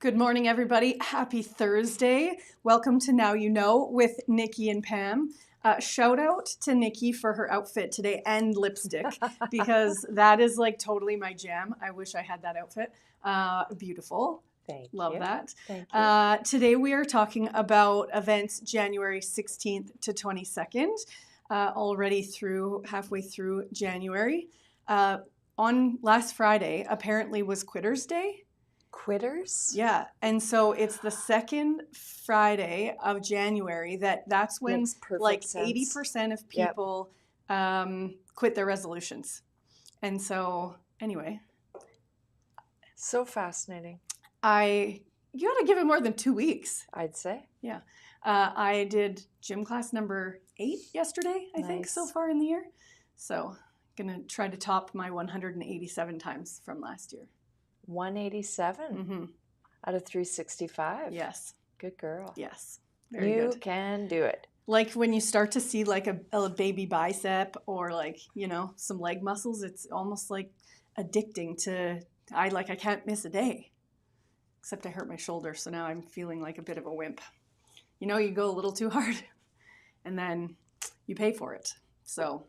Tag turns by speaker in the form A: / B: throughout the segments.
A: Good morning, everybody. Happy Thursday. Welcome to Now You Know with Nikki and Pam. Shout out to Nikki for her outfit today and lipstick because that is like totally my jam. I wish I had that outfit. Beautiful. Love that.
B: Thank you.
A: Today we are talking about events January 16th to 22nd, already halfway through January. On last Friday, apparently was Quitters Day.
B: Quitters?
A: Yeah, and so it's the second Friday of January that's when
B: Makes perfect
A: like
B: sense.
A: 80% of people quit their resolutions. And so anyway,
B: So fascinating,
A: you got to give it more than 2 weeks.
B: I'd say.
A: Yeah. I did gym class number 8 yesterday, I think, so far in the year. So gonna try to top my 187 times from last year.
B: 187 out of 365.
A: Yes.
B: Good girl.
A: Yes. Very good.
B: You can do it.
A: Like when you start to see like a baby bicep or like, some leg muscles, it's almost like addicting to, I can't miss a day. Except I hurt my shoulder, so now I'm feeling like a bit of a wimp. You go a little too hard and then you pay for it. So...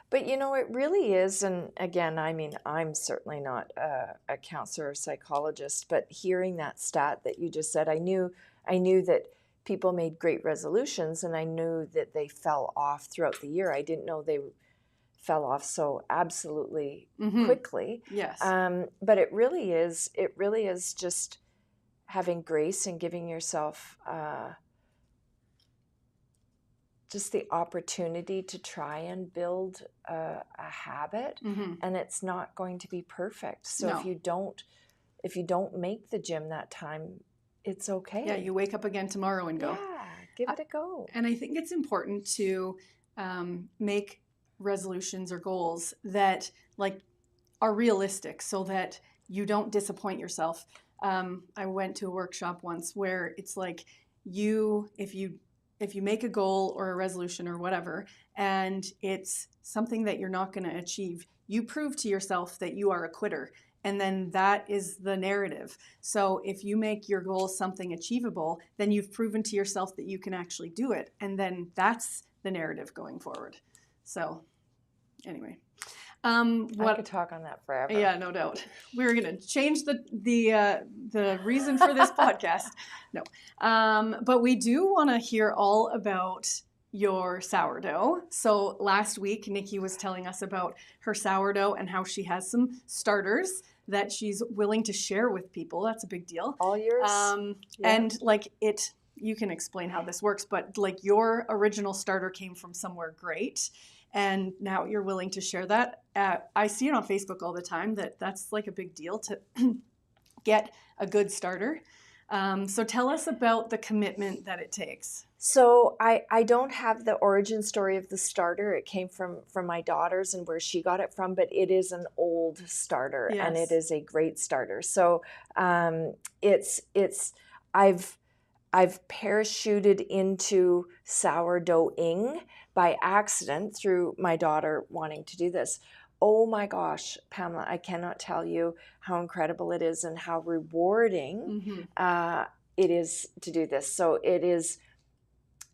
B: But it really is, and again, I mean, I'm certainly not a counselor or psychologist, but hearing that stat that you just said, I knew that people made great resolutions, and I knew that they fell off throughout the year. I didn't know they fell off so absolutely quickly.
A: Yes.
B: But it really is just having grace and giving yourself just the opportunity to try and build a habit, and it's not going to be perfect. So
A: No.
B: if you don't make the gym that time, it's okay.
A: Yeah, you wake up again tomorrow and go.
B: Yeah, give it a go.
A: And I think it's important to make resolutions or goals that are realistic so that you don't disappoint yourself. I went to a workshop once where it's like if you make a goal or a resolution or whatever, and it's something that you're not going to achieve, you prove to yourself that you are a quitter. And then that is the narrative. So if you make your goal something achievable, then you've proven to yourself that you can actually do it. And then that's the narrative going forward. So anyway.
B: I could talk on that forever.
A: Yeah, no doubt. We're going to change the reason for this podcast. No. But we do want to hear all about your sourdough. So last week, Nikki was telling us about her sourdough and how she has some starters that she's willing to share with people. That's a big deal.
B: All yours.
A: And you can explain how this works, but your original starter came from somewhere great. And now you're willing to share that. I see it on Facebook all the time that's like a big deal to get a good starter. So tell us about the commitment that it takes.
B: So I don't have the origin story of the starter. It came from my daughter's and where she got it from, but it is an old starter. Yes. And it is a great starter. So I've parachuted into sourdoughing by accident through my daughter wanting to do this. Oh my gosh, Pamela, I cannot tell you how incredible it is and how rewarding it is to do this. So it is,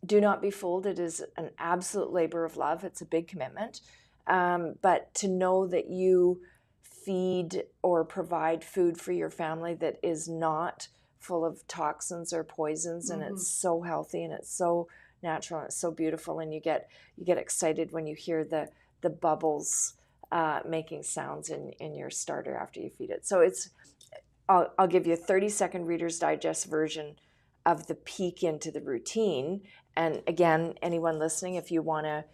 B: do not be fooled. It is an absolute labor of love. It's a big commitment. But to know that you feed or provide food for your family that is not full of toxins or poisons, and it's so healthy and it's so natural and it's so beautiful, and you get excited when you hear the bubbles making sounds in your starter after you feed it. So I'll give you a 30-second Reader's Digest version of the peek into the routine. And again, anyone listening, if you want to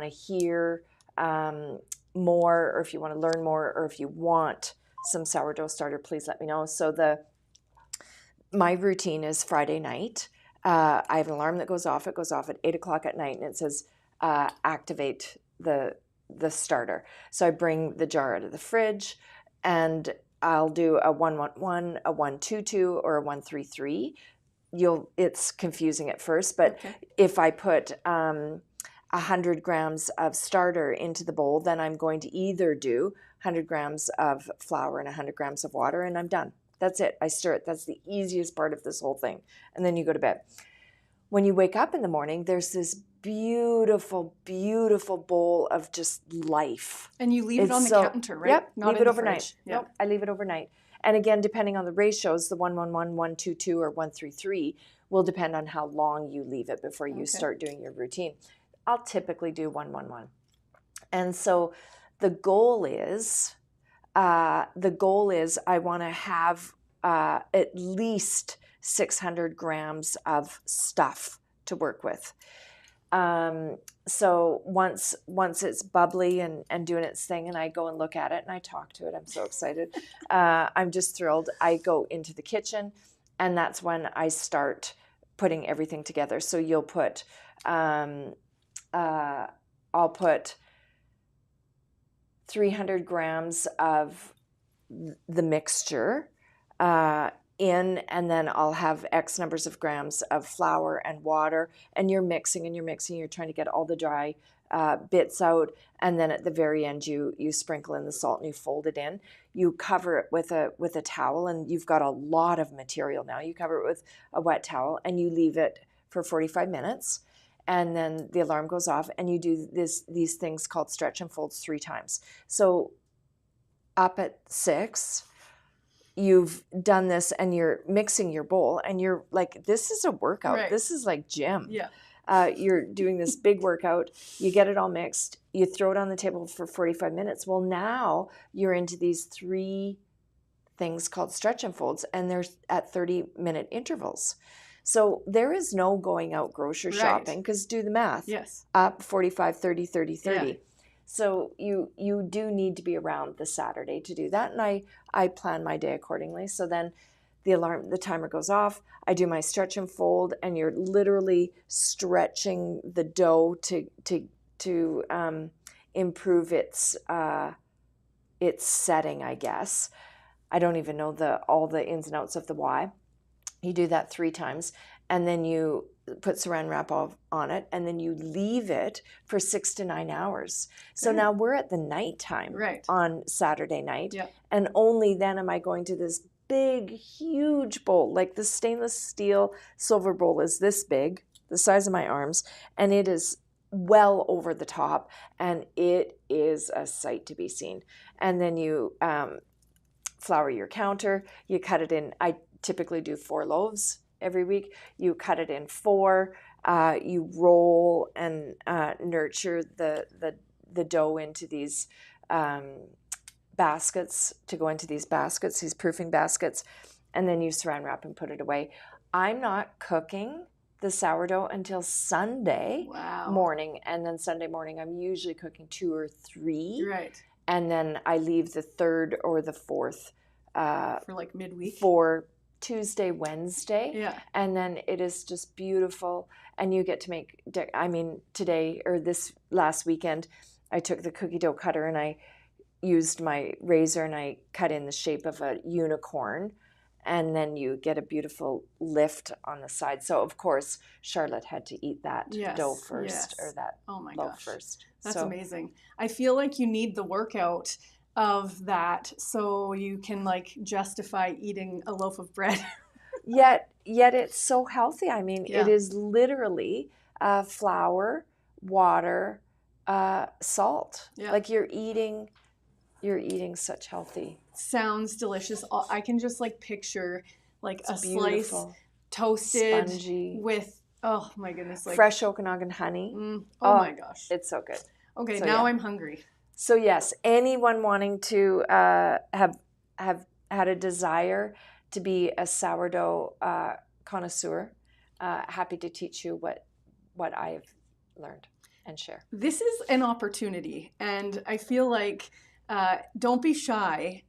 B: hear more, or if you want to learn more, or if you want some sourdough starter, please let me know. So my routine is Friday night. I have an alarm that goes off. It goes off at 8 o'clock at night, and it says activate the starter. So I bring the jar out of the fridge, and I'll do a 1-1-1, a 1-2-2, or a 1-3-3. It's confusing at first, but if I put 100 grams of starter into the bowl, then I'm going to either do 100 grams of flour and 100 grams of water, and I'm done. That's it. I stir it. That's the easiest part of this whole thing. And then you go to bed. When you wake up in the morning, there's this beautiful, beautiful bowl of just life.
A: And you leave it on the counter, right?
B: Yep,
A: Not
B: leave
A: in
B: it
A: the
B: overnight.
A: fridge. Yeah.
B: Nope, I leave it overnight. And again, depending on the ratios, the 1-1-1, 1-2-2, or 1-3-3 will depend on how long you leave it before you start doing your routine. I'll typically do 1-1-1. And so the goal is I want to have at least 600 grams of stuff to work with. So once it's bubbly and doing its thing, and I go and look at it and I talk to it, I'm so excited. I'm just thrilled. I go into the kitchen, and that's when I start putting everything together. So you'll put, I'll put 300 grams of the mixture in, and then I'll have X numbers of grams of flour and water, and you're mixing and you're mixing. You're trying to get all the dry bits out, and then at the very end you sprinkle in the salt and you fold it in. You cover it with a towel, and you've got a lot of material now. You cover it with a wet towel and you leave it for 45 minutes, and then the alarm goes off, and you do these things called stretch and folds 3 times. So up at 6, you've done this and you're mixing your bowl, and you're like, this is a workout.
A: Right.
B: This is like gym.
A: Yeah.
B: You're doing this big workout. You get it all mixed. You throw it on the table for 45 minutes. Well, now you're into these 3 things called stretch and folds, and they're at 30-minute intervals. So there is no going out grocery shopping, because do the math.
A: Yes.
B: Up 45, 30, 30, 30.
A: Yeah.
B: So you do need to be around the Saturday to do that. And I plan my day accordingly. So then the timer goes off. I do my stretch and fold, and you're literally stretching the dough to improve its setting, I guess. I don't even know all the ins and outs of the why. You do that 3 times, and then you put saran wrap on it, and then you leave it for 6 to 9 hours. So now we're at the nighttime on Saturday night, and only then am I going to this big, huge bowl. Like the stainless steel silver bowl is this big, the size of my arms, and it is well over the top, and it is a sight to be seen. And then you flour your counter. You cut it in. I typically do 4 loaves every week. You cut it in 4. You roll and nurture the dough into these baskets, to go into these baskets, these proofing baskets, and then you saran wrap and put it away. I'm not cooking the sourdough until Sunday morning, and then Sunday morning I'm usually cooking 2 or 3.
A: Right.
B: And then I leave the 3rd or the 4th
A: for like midweek.
B: For Tuesday, Wednesday.
A: Yeah.
B: And then it is just beautiful. And you get to make, today or this last weekend, I took the cookie dough cutter and I used my razor and I cut in the shape of a unicorn. And then you get a beautiful lift on the side. So, of course, Charlotte had to eat that dough first, or that loaf first.
A: That's amazing. I feel like you need the workout of that so you can like justify eating a loaf of bread.
B: yet it's so healthy. I mean, it is literally flour, water, salt. Yeah. Like you're eating such healthy.
A: Sounds delicious. I can just like picture like a slice toasted, spongy, with, oh my goodness, like
B: fresh Okanagan honey.
A: Oh my gosh,
B: it's so good.
A: Okay, so now I'm hungry.
B: So yes, anyone wanting to have had a desire to be a sourdough connoisseur, happy to teach you what I've learned and share.
A: This is an opportunity, and I feel like don't be shy.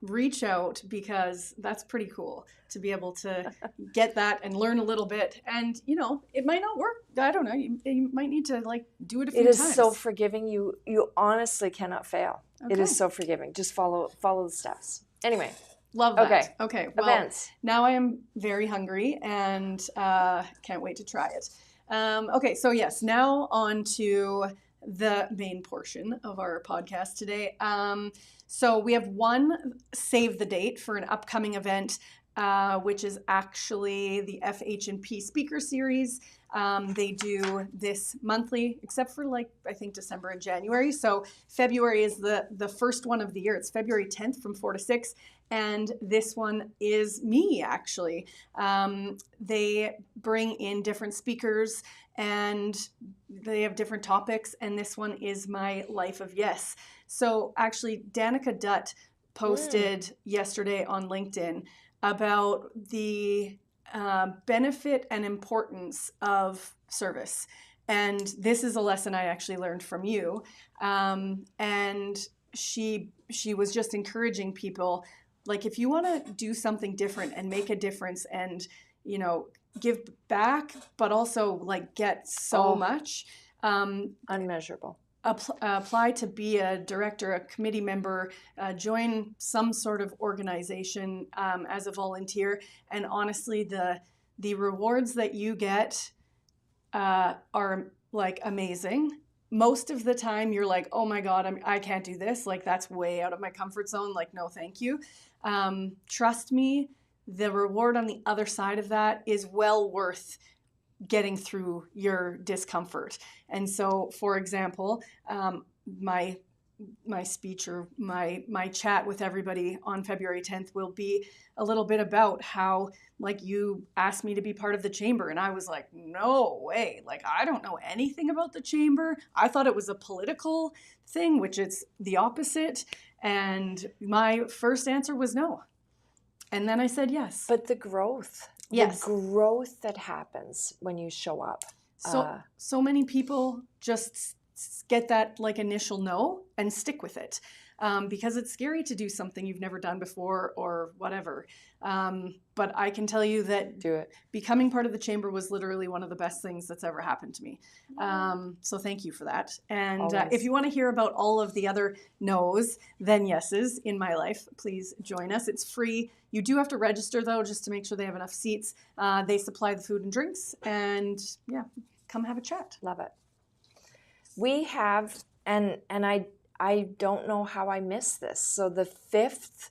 A: Reach out, because that's pretty cool to be able to get that and learn a little bit. And it might not work. I don't know. You might need to like do it a few times.
B: It is so forgiving. You honestly cannot fail. Okay. It is so forgiving. Just follow the steps. Anyway.
A: Love that. Okay. Well,
B: events.
A: Now I am very hungry and can't wait to try it. Okay. So yes, now on to the main portion of our podcast today. So we have one save the date for an upcoming event, which is actually the FH&P Speaker Series. They do this monthly, except for like, I think December and January. So February is the first one of the year. It's February 10th from 4 to 6. And this one is me, actually. They bring in different speakers and they have different topics. And this one is my Life of Yes. So actually, Danica Dutt posted yesterday on LinkedIn about the benefit and importance of service. And this is a lesson I actually learned from you. And she was just encouraging people, like, if you want to do something different and make a difference and, you know, give back, but also like get so much.
B: Unmeasurable.
A: Apply to be a director, a committee member, join some sort of organization as a volunteer. And honestly, the rewards that you get are like amazing. Most of the time you're like, oh my God, I can't do this. Like, that's way out of my comfort zone. Like, no, thank you. Trust me, the reward on the other side of that is well worth getting through your discomfort. And so, for example, my speech or my chat with everybody on February 10th will be a little bit about how, like, you asked me to be part of the chamber, and I was like, no way, like, I don't know anything about the chamber. I thought it was a political thing, which is the opposite. And my first answer was no. And then I said yes.
B: But the growth.
A: Yes.
B: The growth that happens when you show up.
A: So many people just get that like initial no and stick with it because it's scary to do something you've never done before or whatever. But I can tell you that becoming part of the chamber was literally one of the best things that's ever happened to me. So thank you for that. And if you want to hear about all of the other no's, then yeses in my life, please join us. It's free. You do have to register, though, just to make sure they have enough seats. They supply the food and drinks. And yeah, come have a chat.
B: Love it. We have, and I don't know how I missed this. So the 5th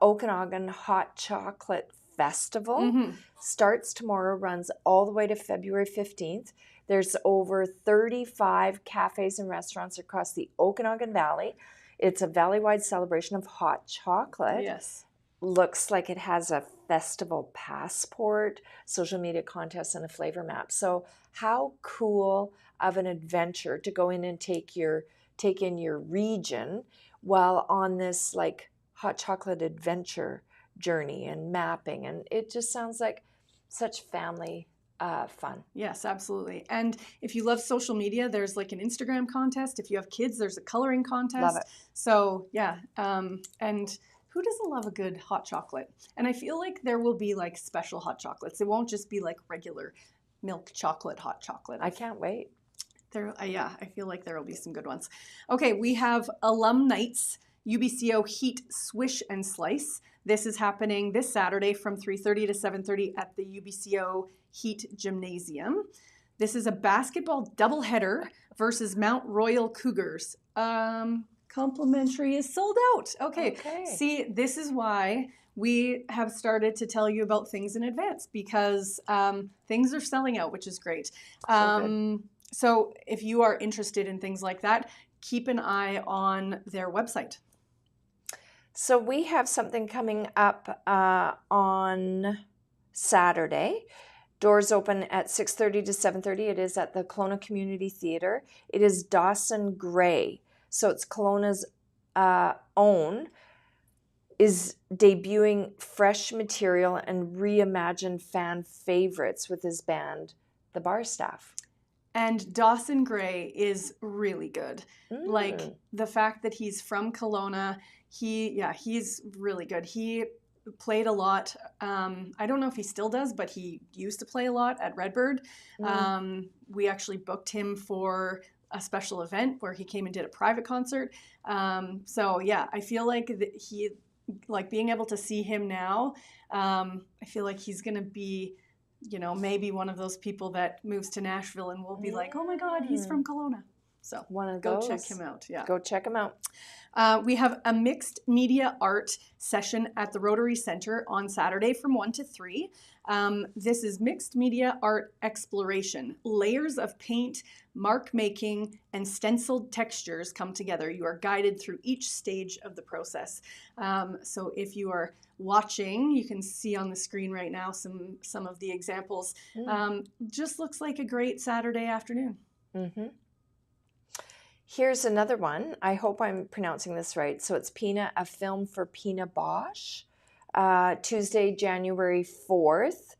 B: Okanagan Hot Chocolate Festival starts tomorrow, runs all the way to February 15th. There's over 35 cafes and restaurants across the Okanagan Valley. It's a valley-wide celebration of hot chocolate.
A: Yes.
B: Looks like it has a festival passport, social media contest, and a flavor map. So how cool of an adventure to go in and take in your region while on this like hot chocolate adventure journey and mapping. And it just sounds like such family fun.
A: Yes, absolutely. And if you love social media, there's like an Instagram contest. If you have kids, there's a coloring contest.
B: Love it.
A: So yeah. And who doesn't love a good hot chocolate? And I feel like there will be like special hot chocolates. It won't just be like regular milk chocolate, hot chocolate.
B: I can't wait.
A: Yeah, I feel like there will be some good ones. Okay, we have Alum Nights, UBCO Heat Swish and Slice. This is happening this Saturday from 3:30 to 7:30 at the UBCO Heat Gymnasium. This is a basketball doubleheader versus Mount Royal Cougars. Complimentary is sold out. Okay. See, this is why we have started to tell you about things in advance because things are selling out, which is great. So if you are interested in things like that, keep an eye on their website.
B: So we have something coming up on Saturday. Doors open at 6:30 to 7:30. It is at the Kelowna Community Theatre. It is Dawson Gray. So it's Kelowna's own, is debuting fresh material and reimagined fan favorites with his band, The Bar Staff.
A: And Dawson Gray is really good. Like the fact that he's from Kelowna, he's really good. He played a lot. I don't know if he still does, but he used to play a lot at Redbird. We actually booked him for a special event where he came and did a private concert. So yeah, I feel like being able to see him now, I feel like he's going to be, maybe one of those people that moves to Nashville and will be like, oh my God, he's from Kelowna. So
B: One of
A: go
B: those.
A: check him out. Yeah.
B: Go check him out.
A: We have a mixed media art session at the Rotary Center on Saturday from 1 to 3. This is mixed media art exploration. Layers of paint, mark making, and stenciled textures come together. You are guided through each stage of the process. So if you are watching, you can see on the screen right now some of the examples. Just looks like a great Saturday afternoon.
B: Mm-hmm. Here's another one. I hope I'm pronouncing this right. So it's Pina, a film for Pina Bosch, Tuesday, January 4th.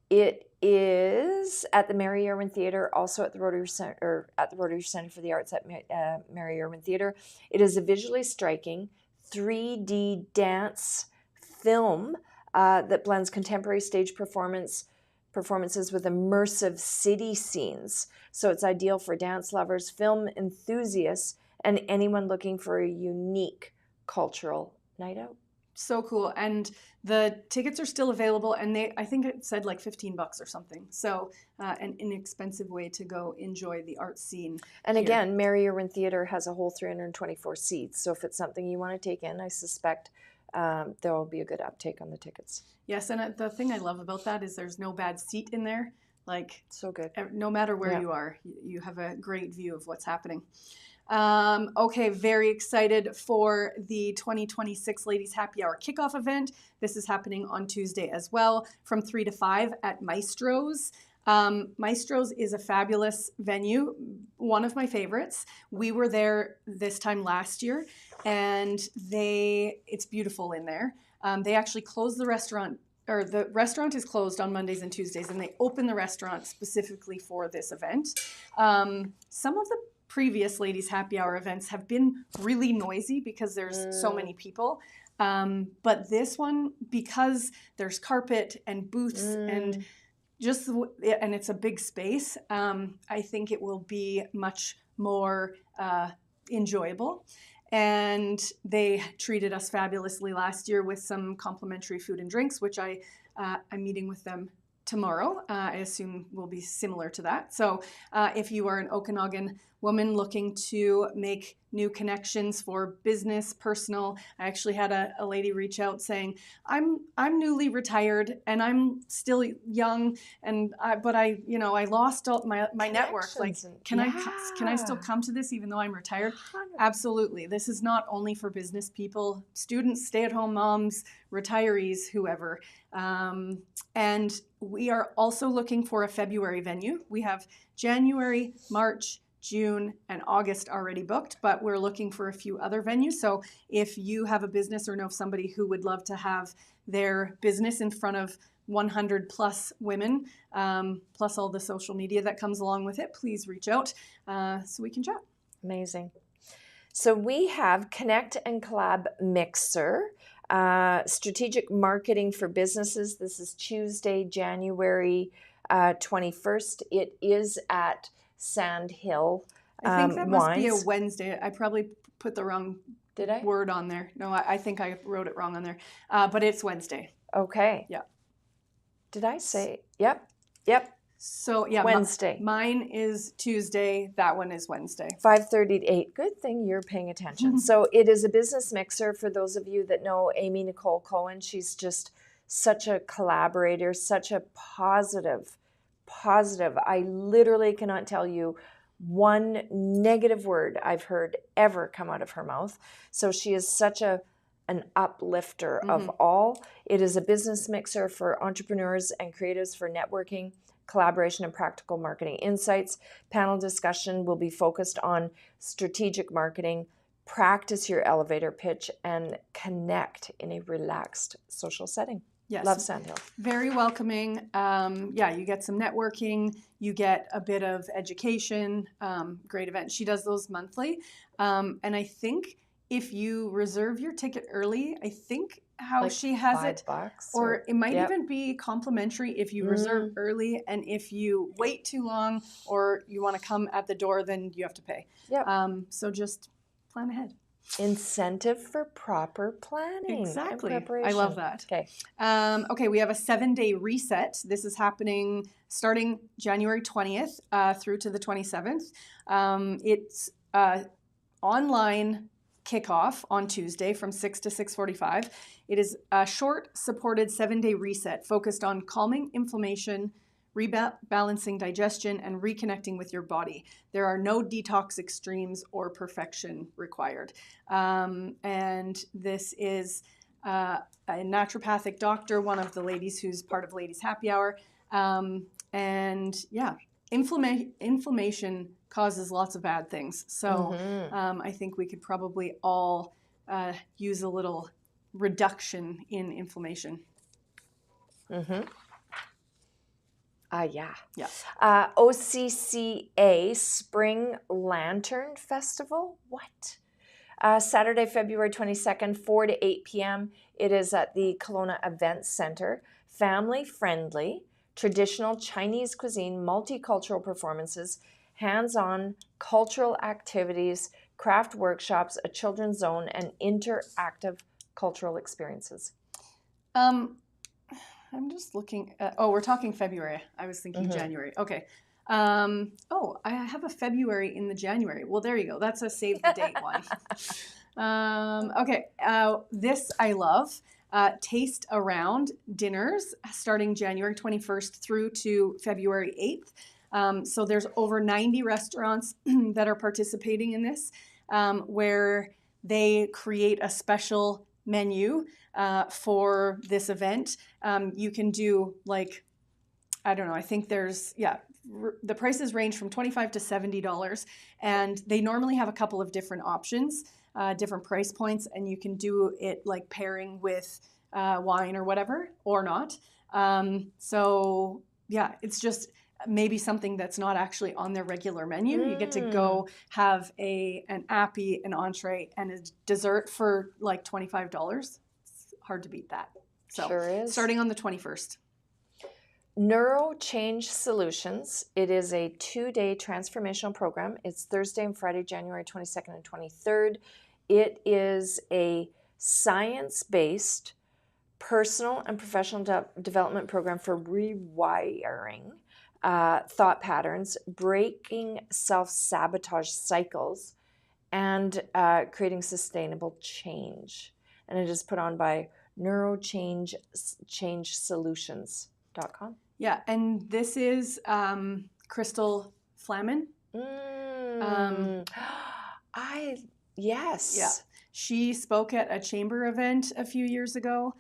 B: It is at the Mary Irwin Theatre, also at the Rotary Center, or at the Rotary Center for the Arts at Mary Irwin Theatre. It is a visually striking 3D dance film that blends contemporary stage performances with immersive city scenes. So it's ideal for dance lovers, film enthusiasts, and anyone looking for a unique cultural night out.
A: So cool. And the tickets are still available, and I think it said like $15 or something. So an inexpensive way to go enjoy the art scene.
B: And
A: here.
B: again, Mary Irwin Theatre has a whole 324 seats. So if it's something you want to take in, I suspect there will be a good uptake on the tickets.
A: Yes, and the thing I love about that is there's no bad seat in there. Like,
B: so good.
A: No matter where you are, you have a great view of what's happening. Okay, very excited for the 2026 Ladies Happy Hour kickoff event. This is happening on Tuesday as well from 3 to 5 at Maestro's. Maestro's is a fabulous venue, one of my favorites. We were there this time last year, and it's beautiful in there. They actually closed the restaurant, or the restaurant is closed on Mondays and Tuesdays, and they open the restaurant specifically for this event. Some of the previous Ladies Happy Hour events have been really noisy because there's so many people. But this one, because there's carpet and booths and and it's a big space, I think it will be much more enjoyable. And they treated us fabulously last year with some complimentary food and drinks, which I'm meeting with them tomorrow. I assume will be similar to that. So if you are an Okanagan woman looking to make new connections for business, personal, I actually had a lady reach out saying, I'm newly retired and I'm still young, but I lost all my network. Like, can I still come to this even though I'm retired? 100%. Absolutely. This is not only for business people, students, stay-at-home moms, retirees, whoever. And we are also looking for a February venue. We have January, March, June, and August already booked, but we're looking for a few other venues. So if you have a business or know somebody who would love to have their business in front of 100 plus women, plus all the social media that comes along with it, please reach out so we can chat.
B: Amazing. So we have Connect and Collab Mixer, strategic marketing for businesses. This is Tuesday, January 21st. It is at Sand Hill.
A: I think that must be a
B: Wines.
A: Wednesday. I probably put the wrong
B: Did I?
A: word on there. No, I think I wrote it wrong on there. But it's Wednesday.
B: Okay.
A: Yeah.
B: Did I say? Yep. Yep.
A: So yeah,
B: Wednesday.
A: Mine is Tuesday. That one is Wednesday.
B: 5:30 to 8. Good thing you're paying attention. So it is a business mixer. For those of you that know Amy Nicole Cohen, she's just such a collaborator, such a positive. I literally cannot tell you one negative word I've heard ever come out of her mouth. So she is such an uplifter of all. It is a business mixer for entrepreneurs and creatives for networking, collaboration, and practical marketing insights. Panel discussion will be focused on strategic marketing, practice your elevator pitch, and connect in a relaxed social setting.
A: Yes.
B: Love Sandhill.
A: Very welcoming. You get some networking, you get a bit of education. Great event. She does those monthly. And I think if you reserve your ticket early, I think how
B: Like
A: she has it,
B: $5
A: or it might even be complimentary if you reserve early, and if you wait too long or you want to come at the door, then you have to pay.
B: Yep.
A: So just plan ahead.
B: Incentive for proper planning and
A: Exactly.
B: preparation.
A: I love that.
B: Okay.
A: Okay, we have a 7-day reset. This is happening starting January 20th through to the 27th. It's online kickoff on Tuesday from 6 to 6:45. It is a short, supported 7-day reset focused on calming inflammation, rebalancing digestion, and reconnecting with your body. There are no detox extremes or perfection required. And this is a naturopathic doctor, one of the ladies who's part of Ladies Happy Hour. And yeah, inflammation causes lots of bad things. So I think we could probably all use a little reduction in inflammation.
B: Yeah.
A: Yeah.
B: OCCA Spring Lantern Festival. What? Saturday, February 22nd, 4 to 8 p.m. It is at the Kelowna Events Center. Family friendly, traditional Chinese cuisine, multicultural performances, hands-on cultural activities, craft workshops, a children's zone, and interactive cultural experiences.
A: I'm just looking at, we're talking February. I was thinking January. Okay. I have a February in the January. Well, there you go. That's a save the date one. Okay. This I love. Taste Around dinners starting January 21st through to February 8th. So there's over 90 restaurants that are participating in this, where they create a special menu for this event. You can do like, I don't know, I think there's, the prices range from $25 to $70, and they normally have a couple of different options, different price points, and you can do it like pairing with wine or whatever, or not. So yeah, it's just maybe something that's not actually on their regular menu. You get to go have an appy, an entree, and a dessert for like $25. It's hard to beat that. So
B: Sure is.
A: Starting on the 21st.
B: Neuro Change Solutions. It is a 2-day transformational program. It's Thursday and Friday, January 22nd and 23rd. It is a science-based personal and professional development program for rewiring thought patterns, breaking self-sabotage cycles, and creating sustainable change. And it is put on by neurochangesolutions.com.
A: Yeah, and this is Crystal Flamen.
B: Yes.
A: Yeah, she spoke at a chamber event a few years ago.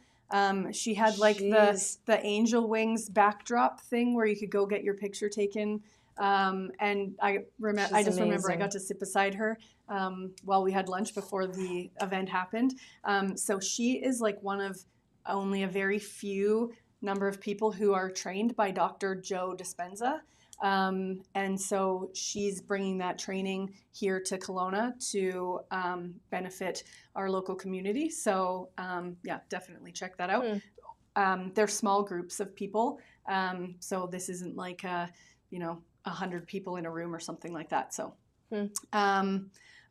A: She had like the angel wings backdrop thing where you could go get your picture taken. And I just remember I got to sit beside her while we had lunch before the event happened. So she is like one of only a very few number of people who are trained by Dr. Joe Dispenza. And so she's bringing that training here to Kelowna to benefit our local community. So yeah, definitely check that out. They're small groups of people. So this isn't like 100 people in a room or something like that. So,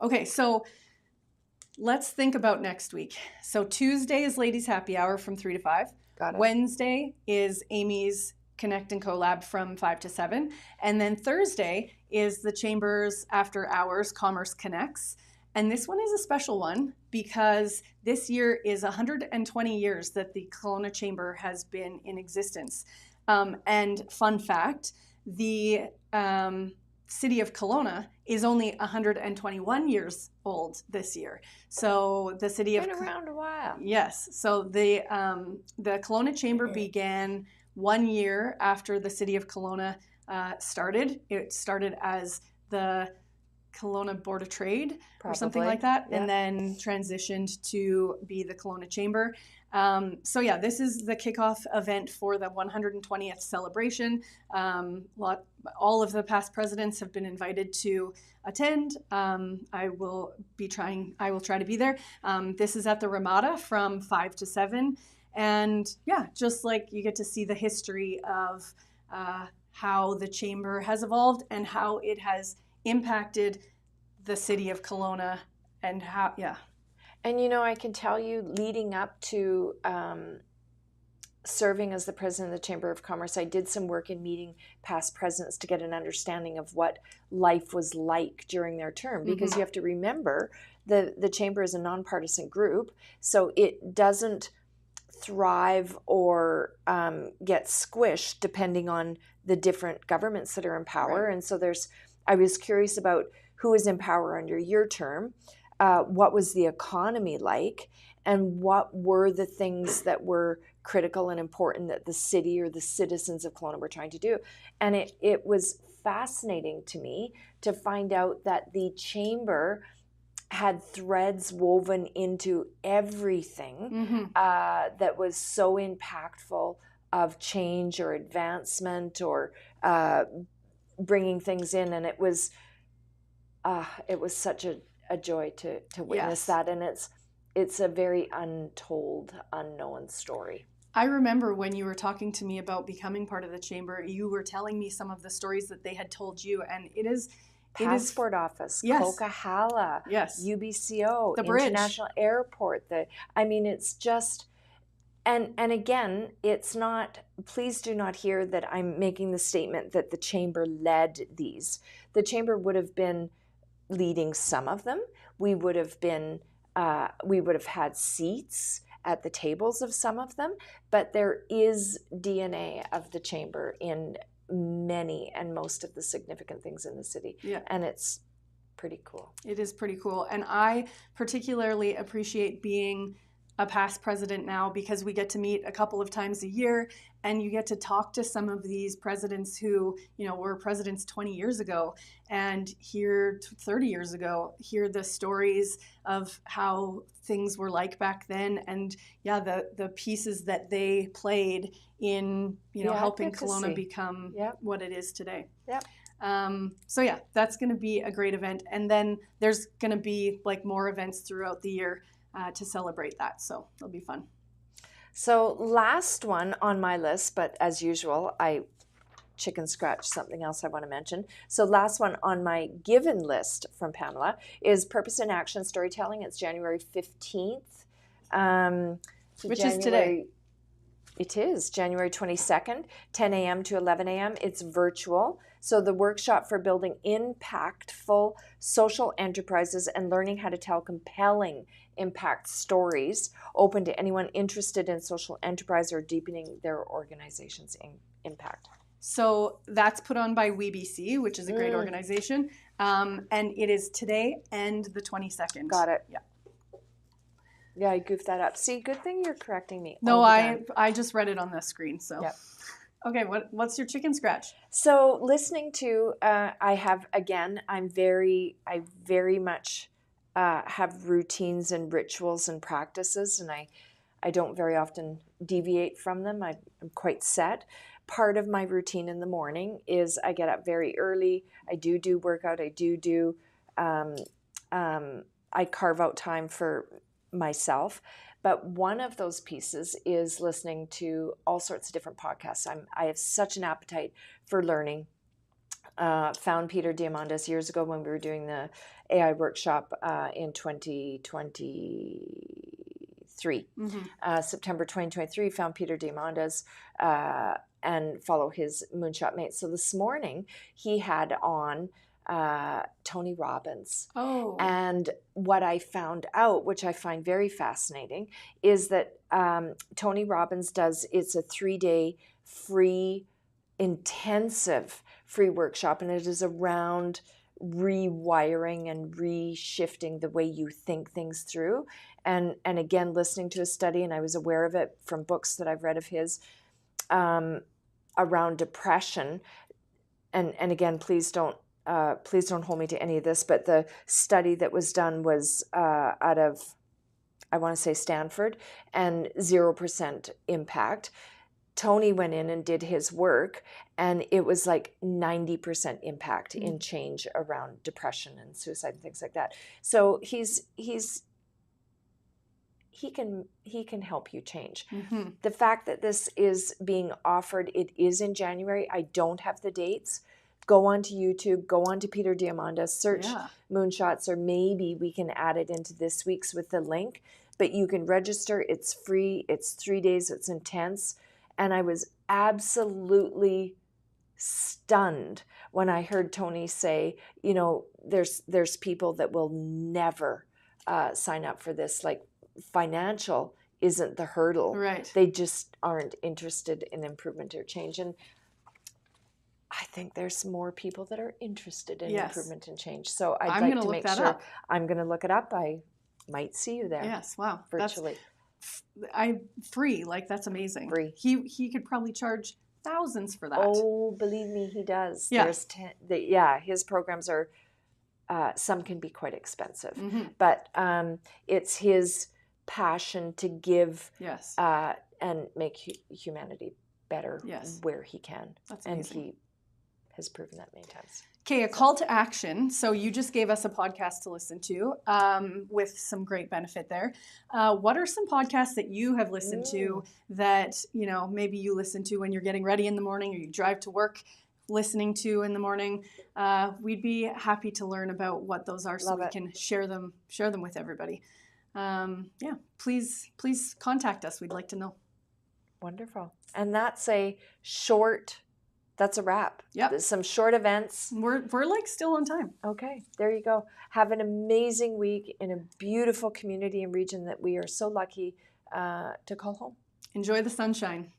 A: okay, so let's think about next week. So Tuesday is Ladies Happy Hour from 3 to 5.
B: Got it.
A: Wednesday is Amy's Connect and Collab from 5 to 7. And then Thursday is the Chamber's After Hours Commerce Connects. And this one is a special one because this year is 120 years that the Kelowna Chamber has been in existence. And fun fact, the city of Kelowna is only 121 years old this year. So the city
B: been around a while.
A: Yes. So the Kelowna Chamber began 1 year after the city of Kelowna started. It started as the Kelowna Board of Trade or something like that, and then transitioned to be the Kelowna Chamber. So yeah, this is the kickoff event for the 120th celebration. All of the past presidents have been invited to attend. I will try to be there. This is at the Ramada from 5 to 7. And yeah, just like you get to see the history of how the chamber has evolved and how it has impacted the city of Kelowna and how, yeah.
B: And, I can tell you, leading up to serving as the president of the Chamber of Commerce, I did some work in meeting past presidents to get an understanding of what life was like during their term. Because you have to remember, the Chamber is a nonpartisan group, so it doesn't thrive or get squished depending on the different governments that are in power.
A: Right.
B: And so I was curious about who was in power under your term, what was the economy like, and what were the things that were critical and important that the city or the citizens of Kelowna were trying to do. And it was fascinating to me to find out that the Chamber had threads woven into everything that was so impactful of change or advancement or bringing things in. And it was such a joy to witness that. And it's a very untold, unknown story.
A: I remember when you were talking to me about becoming part of the Chamber, you were telling me some of the stories that they had told you, and it is
B: Passport Office,
A: yes.
B: Coca-Cola,
A: yes.
B: UBCO,
A: the bridge.
B: International Airport. It's just, and again, it's not, please do not hear that I'm making the statement that the Chamber led these. The Chamber would have been leading some of them. We would have had seats at the tables of some of them, but there is DNA of the Chamber in many and most of the significant things in the city.
A: Yeah.
B: And it's pretty cool.
A: It is pretty cool. And I particularly appreciate being a past president now because we get to meet a couple of times a year, and you get to talk to some of these presidents who, were presidents 20 years ago and hear 30 years ago, hear the stories of how things were like back then. And the pieces that they played in, helping Kelowna become what it is today.
B: Yep.
A: So that's going to be a great event. And then there's going to be more events throughout the year to celebrate that. So it'll be fun.
B: So last one on my list, but as usual, I chicken scratch something else I want to mention. So last one on my given list from Pamela is Purpose in Action Storytelling. It's January 15th.
A: Which is today.
B: It is January 22nd, 10 a.m. to 11 a.m. It's virtual. So the workshop for building impactful social enterprises and learning how to tell compelling impact stories, open to anyone interested in social enterprise or deepening their organization's impact.
A: So that's put on by WeBC, which is a great organization. And it is today and the 22nd.
B: Got it.
A: Yeah.
B: Yeah, I goofed that up. See, good thing you're correcting me.
A: No, I just read it on the screen. So,
B: yep.
A: Okay, what's your chicken scratch?
B: So listening to, I very much have routines and rituals and practices, and I don't very often deviate from them. I'm quite set. Part of my routine in the morning is I get up very early. I do workout. I carve out time for myself. But one of those pieces is listening to all sorts of different podcasts. I have such an appetite for learning. Found Peter Diamandis years ago when we were doing the AI workshop in 2023. September 2023, found Peter Diamandis and follow his Moonshot Mates. So this morning he had on Tony Robbins.
A: Oh.
B: And what I found out, which I find very fascinating, is that Tony Robbins it's a 3-day free, intensive free workshop, and it is around rewiring and reshifting the way you think things through. And again, listening to a study, and I was aware of it from books that I've read of his, around depression. And again, please don't hold me to any of this, but the study that was done was out of, I want to say Stanford, and 0% impact. Tony went in and did his work, and it was like 90% impact in change around depression and suicide and things like that. So he can help you change.
A: Mm-hmm.
B: The fact that this is being offered, it is in January. I don't have the dates. go onto YouTube, go onto Peter Diamandis, search
A: Yeah.
B: Moonshots, or maybe we can add it into this week's with the link. But you can register. It's free. It's 3 days. It's intense. And I was absolutely stunned when I heard Tony say, you know, there's people that will never sign up for this. Like, financial isn't the hurdle.
A: Right.
B: They just aren't interested in improvement or change. And I think there's more people that are interested in
A: Yes.
B: improvement and change. So I'd
A: I'm
B: like
A: gonna
B: to
A: look
B: make
A: that
B: sure
A: up.
B: I'm going to look it up. I might see you there
A: Yes. Wow.
B: virtually.
A: Free. Like, that's amazing.
B: Free.
A: He could probably charge thousands for that.
B: Oh, believe me, he does.
A: Yeah.
B: There's his programs are, some can be quite expensive,
A: Mm-hmm.
B: but it's his passion to give
A: Yes.
B: and make humanity better
A: Yes.
B: where he can.
A: That's
B: And
A: amazing.
B: he has proven that many times.
A: Okay, a call to action. So you just gave us a podcast to listen to with some great benefit there. What are some podcasts that you have listened to that, you know, maybe you listen to when you're getting ready in the morning or you drive to work listening to in the morning? We'd be happy to learn about what those are so
B: Love
A: we
B: it.
A: can share them with everybody. Yeah, please contact us. We'd like to know.
B: Wonderful. And that's a wrap.
A: Yep.
B: There's some short events.
A: We're like still on time.
B: Okay, there you go. Have an amazing week in a beautiful community and region that we are so lucky to call home.
A: Enjoy the sunshine.